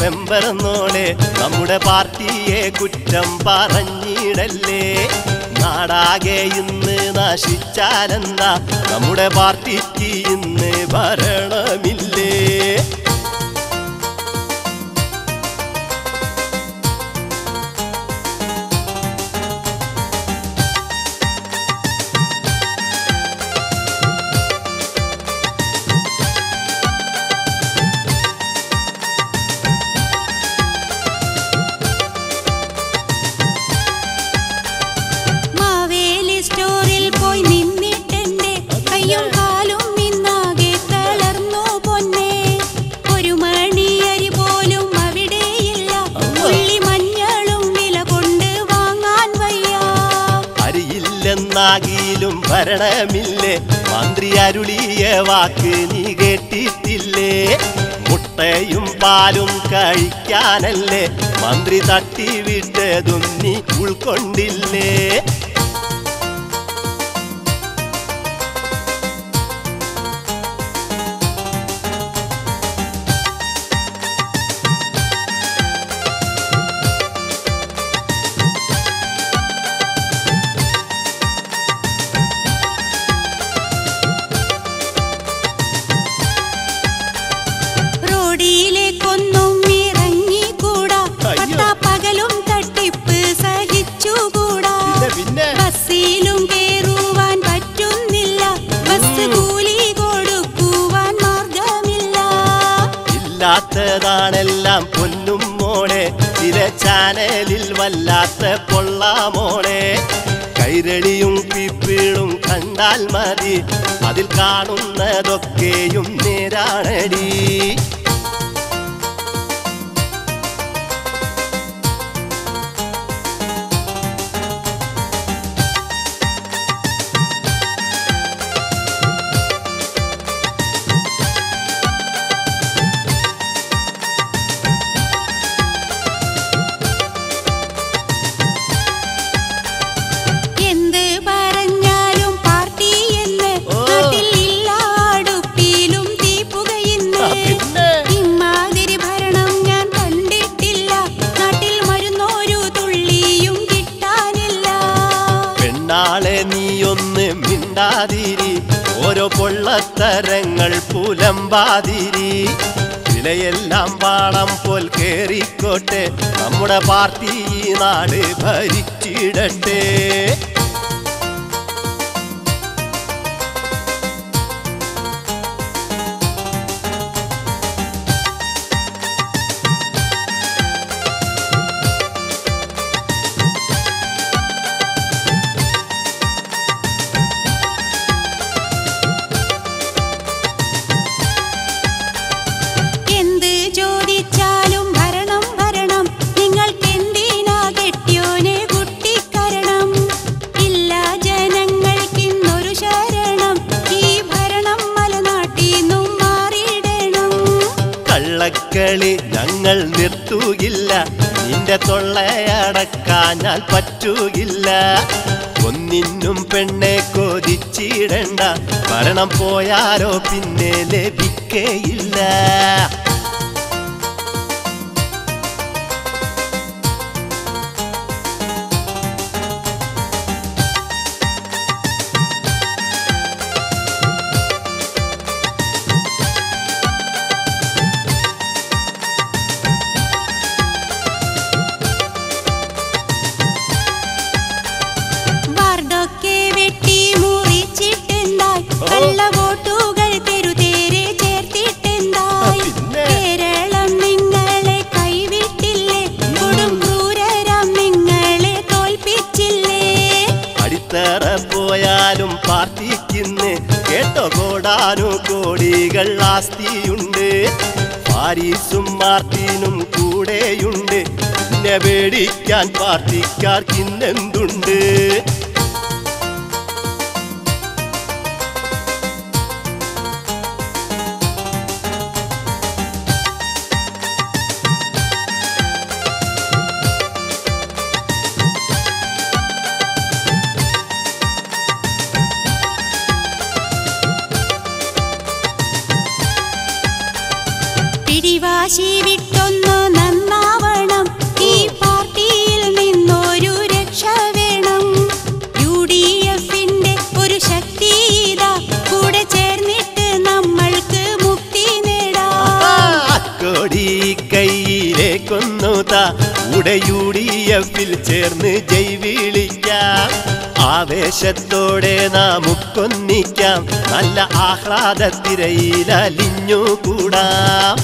മെമ്പറെന്നോടെ നമ്മുടെ പാർട്ടിയെ കുറ്റം പറഞ്ഞിടല്ലേ. നാടാകെ ഇന്ന് നശിച്ചാലെന്താ, നമ്മുടെ പാർട്ടിക്ക് ഇന്ന് ഭരണമില്ലേ. ും ഭരണമില്ലേ, മന്ത്രി അരുളിയ വാക്ക് നീ കേട്ടിട്ടില്ലേ. മുട്ടയും പാലും കഴിക്കാനല്ലേ മന്ത്രി തട്ടിവിട്ടതും നീ ഉൾക്കൊണ്ടില്ലേ. ാണെല്ലാം പൊന്നും മോളെ, ചില ചാനലിൽ വല്ലാത്ത പൊള്ളാമോളെ. കൈരളിയും പിപ്പിളും കണ്ടാൽ മതി, അതിൽ കാണുന്നതൊക്കെയും നേരാണടി. നീയൊന്ന് മിണ്ടാതിരി, ഓരോ പൊള്ളത്തരങ്ങൾ പുലമ്പാതിരി. വിലയെല്ലാം പാളം പോൽ കേറിക്കോട്ടെ, നമ്മുടെ പാർട്ടി ഈ നാട് ഭരിച്ചിടട്ടെ. കളി ഞങ്ങൾ നിർത്തുകില്ല, നിന്റെ തൊള്ളയടക്കാഞ്ഞാൽ പറ്റുകില്ല. ഒന്നിനും പെണ്ണെ കൊതിച്ചിടണ്ട, ഭരണം പോയാലോ പിന്നെ ലഭിക്കയില്ല. പോയാലും പാർട്ടിക്കിന്ന് കേട്ടോ കോടാനുകോടികൾ ആസ്തിയുണ്ട്. പാരീസും മാർട്ടിനും കൂടെയുണ്ട്, പിന്നെ പേടിക്കാൻ പാർട്ടിക്കാർക്കിന്നെന്തുണ്ട്. പിടിവാശി വിട്ടൊന്നു കൂടെ UDF-ൽ ചേർന്ന് ജയ് വിളിക്കാം. ആവേശത്തോടെ നമുക്കൊന്നിക്കാം, നല്ല ആഹ്ലാദത്തിരയിൽ അലിഞ്ഞുകൂടാം.